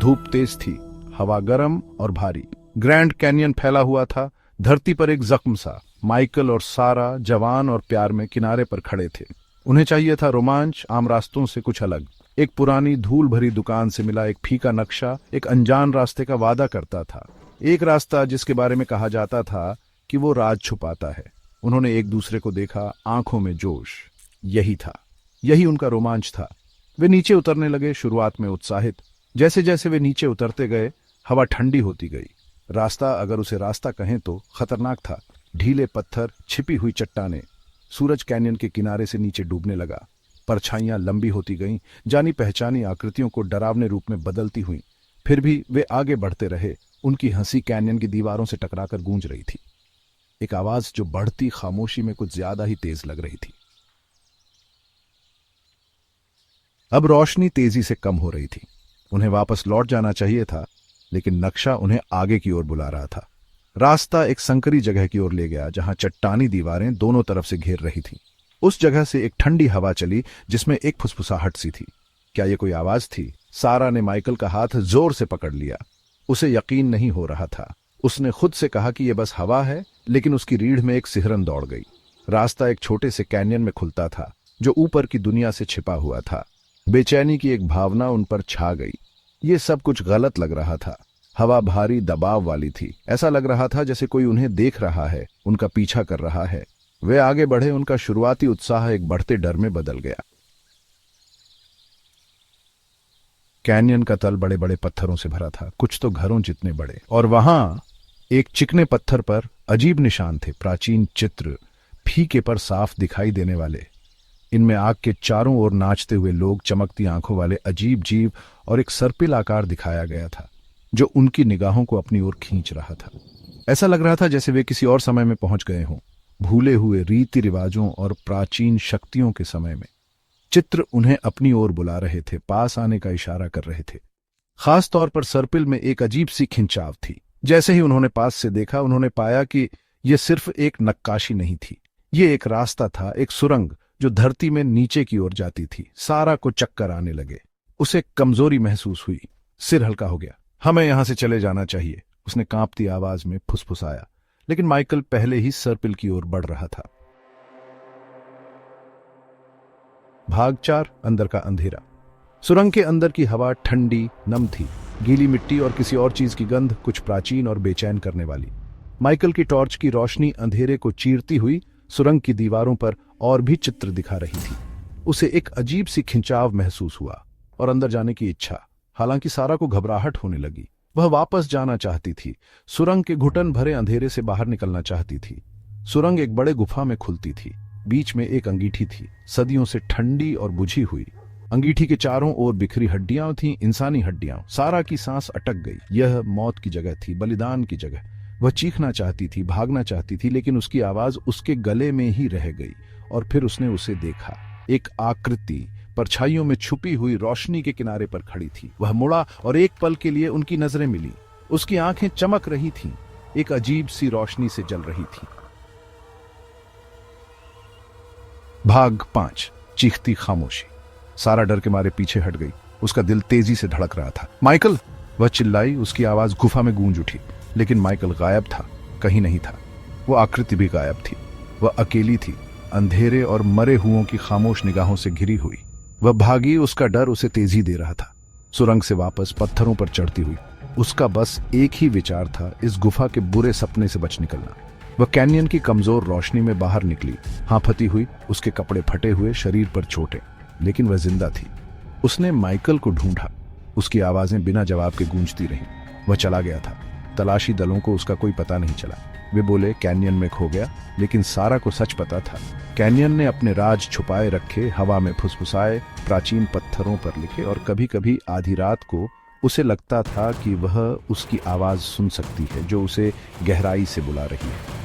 धूप तेज थी, हवा गर्म और भारी। ग्रैंड कैनियन फैला हुआ था, धरती पर एक जख्म सा। माइकल और सारा जवान और प्यार में किनारे पर खड़े थे। उन्हें चाहिए था रोमांच, आम रास्तों से कुछ अलग। एक पुरानी धूल भरी दुकान से मिला एक फीका नक्शा एक अनजान रास्ते का वादा करता था। एक रास्ता जिसके बारे में कहा जाता था कि वो राज छुपाता है। उन्होंने एक दूसरे को देखा, आंखों में जोश। यही था, यही उनका रोमांच था। वे नीचे उतरने लगे, शुरुआत में उत्साहित। जैसे जैसे वे नीचे उतरते गए, हवा ठंडी होती गई। रास्ता, अगर उसे रास्ता कहें तो, खतरनाक था। ढीले पत्थर, छिपी हुई चट्टानें। सूरज कैनियन के किनारे से नीचे डूबने लगा। परछाइयां लंबी होती गईं, जानी पहचानी आकृतियों को डरावने रूप में बदलती हुईं। फिर भी वे आगे बढ़ते रहे। उनकी हंसी कैनियन की दीवारों से टकराकर गूंज रही थी। एक आवाज जो बढ़ती खामोशी में कुछ ज्यादा ही तेज लग रही थी। अब रोशनी तेजी से कम हो रही थी। उन्हें वापस लौट जाना चाहिए था, लेकिन नक्शा उन्हें आगे की ओर बुला रहा था। रास्ता एक संकरी जगह की ओर ले गया, जहां चट्टानी दीवारें दोनों तरफ से घेर रही थीं। उस जगह से एक ठंडी हवा चली, जिसमें एक फुसफुसाहट सी थी। क्या ये कोई आवाज थी? सारा ने माइकल का हाथ जोर से पकड़ लिया। उसे यकीन नहीं हो रहा था। उसने खुद से कहा कि यह बस हवा है, लेकिन उसकी रीढ़ में एक सिहरन दौड़ गई। रास्ता एक छोटे से कैनियन में खुलता था, जो ऊपर की दुनिया से छिपा हुआ था। बेचैनी की एक भावना उन पर छा गई। ये सब कुछ गलत लग रहा था। हवा भारी, दबाव वाली थी। ऐसा लग रहा था जैसे कोई उन्हें देख रहा है, उनका पीछा कर रहा है। वे आगे बढ़े। उनका शुरुआती उत्साह एक बढ़ते डर में बदल गया। कैनियन का तल बड़े बड़े पत्थरों से भरा था, कुछ तो घरों जितने बड़े। और वहां एक चिकने पत्थर पर अजीब निशान थे, प्राचीन चित्र, फीके पर साफ दिखाई देने वाले। इनमें आग के चारों ओर नाचते हुए लोग, चमकती आंखों वाले अजीब जीव और एक सर्पिल आकार दिखाया गया था, जो उनकी निगाहों को अपनी ओर खींच रहा था। ऐसा लग रहा था जैसे वे किसी और समय में पहुंच गए हों, भूले हुए रीति रिवाजों और प्राचीन शक्तियों के समय में। चित्र उन्हें अपनी ओर बुला रहे थे, पास आने का इशारा कर रहे थे। खास तौर पर सर्पिल में एक अजीब सी खिंचाव थी। जैसे ही उन्होंने पास से देखा, उन्होंने पाया कि यह सिर्फ एक नक्काशी नहीं थी, ये एक रास्ता था, एक सुरंग जो धरती में नीचे की ओर जाती थी। सारा को चक्कर आने लगे। उसे कमजोरी महसूस हुई, सिर हल्का हो गया। हमें यहां से चले जाना चाहिए, उसने कांपती आवाज में फुसफुसाया। लेकिन माइकल पहले ही सर्पिल की ओर बढ़ रहा था। भाग 4, अंदर का अंधेरा। सुरंग के अंदर की हवा ठंडी, नम थी। गीली मिट्टी और किसी और चीज की गंध, कुछ प्राचीन और बेचैन करने वाली। माइकल की टॉर्च की रोशनी अंधेरे को चीरती हुई सुरंग की दीवारों पर और भी चित्र दिखा रही थी। उसे एक अजीब सी खिंचाव महसूस हुआ और अंदर जाने की इच्छा। हालांकि सारा को घबराहट होने लगी। वह वापस जाना चाहती थी, सुरंग के घुटन भरे अंधेरे से बाहर निकलना चाहती थी। सुरंग एक बड़े गुफा में खुलती थी। बीच में एक अंगीठी थी, सदियों से ठंडी और बुझी हुई। अंगीठी के चारों ओर बिखरी हड्डियां थीं, इंसानी हड्डियां। सारा की सांस अटक गई। यह मौत की जगह थी, बलिदान की जगह। वह चीखना चाहती थी, भागना चाहती थी, लेकिन उसकी आवाज उसके गले में ही रह गई। और फिर उसने उसे देखा। एक आकृति परछाइयों में छुपी हुई रोशनी के किनारे पर खड़ी थी। वह मुड़ा और एक पल के लिए उनकी नजरें मिली। उसकी आंखें चमक रही थीं, एक अजीब सी रोशनी से जल रही थी। भाग 5, चीखती खामोशी। सारा डर के मारे पीछे हट गई। उसका दिल तेजी से धड़क रहा था। माइकल, वह चिल्लाई। उसकी आवाज गुफा में गूंज उठी, लेकिन माइकल गायब था, कहीं नहीं था। वो आकृति भी गायब थी। वह अकेली थी, अंधेरे और मरे हुओं की खामोश निगाहों से घिरी हुई। वह भागी, उसका डर उसे तेजी दे रहा था। सुरंग से वापस पत्थरों पर चढ़ती हुई उसका बस एक ही विचार था, इस गुफा के बुरे सपने से बच निकलना। वह कैनियन की कमजोर रोशनी में बाहर निकली, हांफती हुई, उसके कपड़े फटे हुए, शरीर पर चोटें, लेकिन वह जिंदा थी। उसने माइकल को ढूंढा। उसकी आवाजें बिना जवाब के गूंजती रहीं। वह चला गया था। तलाशी दलों को उसका कोई पता नहीं चला। वे बोले कैनियन में खो गया, लेकिन सारा को सच पता था। कैनियन ने अपने राज छुपाए रखे, हवा में फुसफुसाए, प्राचीन पत्थरों पर लिखे, और कभी कभी आधी रात को उसे लगता था कि वह उसकी आवाज सुन सकती है, जो उसे गहराई से बुला रही है।